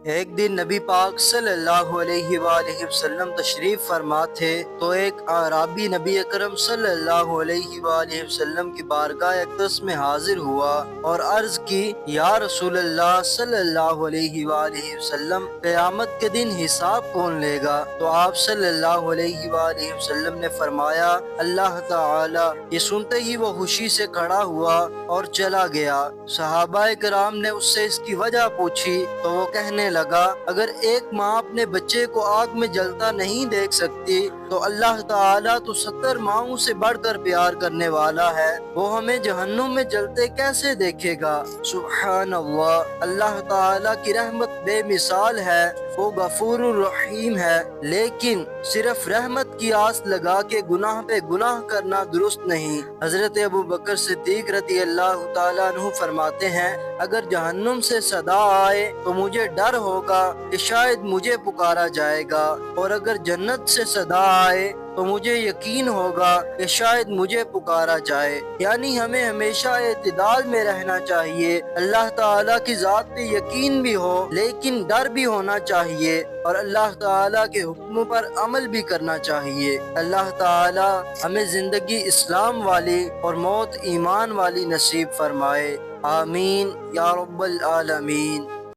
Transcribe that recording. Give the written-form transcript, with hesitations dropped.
ایک دن نبی پاک صلی اللہ علیہ وآلہ وسلم تشریف فرما تھے تو ایک اعرابی نبی اکرم صلی اللہ علیہ وآلہ وسلم کی بارگاہ اقدس میں حاضر ہوا اور عرض کی، یا رسول اللہ صلی اللہ علیہ وآلہ وسلم، قیامت کے دن حساب کون لے گا؟ تو آپ صلی اللہ علیہ وآلہ وسلم نے فرمایا، اللہ تعالی۔ یہ سنتے ہی وہ خوشی سے کھڑا ہوا اور چلا گیا۔ صحابہ کرام نے اس سے اس کی وجہ پوچھی تو وہ کہنے لگا، اگر ایک ماں اپنے بچے کو آگ میں جلتا نہیں دیکھ سکتی تو اللہ تعالیٰ تو 70 ماؤں سے بڑھ کر پیار کرنے والا ہے، وہ ہمیں جہنم میں جلتے کیسے دیکھے گا؟ سبحان اللہ۔ اللہ تعالیٰ کی رحمت بے مثال ہے، وہ غفور الرحیم ہے، لیکن صرف رحمت کی آس لگا کے گناہ پہ گناہ کرنا درست نہیں۔ حضرت ابو بکر صدیق رضی اللہ تعالیٰ عنہ فرماتے ہیں، اگر جہنم سے صدا آئے تو مجھے ڈر ہوگا کہ شاید مجھے پکارا جائے گا، اور اگر جنت سے صدا آئے تو مجھے یقین ہوگا کہ شاید مجھے پکارا جائے۔ یعنی ہمیں ہمیشہ اعتدال میں رہنا چاہیے، اللہ تعالیٰ کی ذات پہ یقین بھی ہو لیکن ڈر بھی ہونا چاہیے، اور اللہ تعالیٰ کے حکم پر عمل بھی کرنا چاہیے۔ اللہ تعالیٰ ہمیں زندگی اسلام والی اور موت ایمان والی نصیب فرمائے، آمین یا رب العالمین۔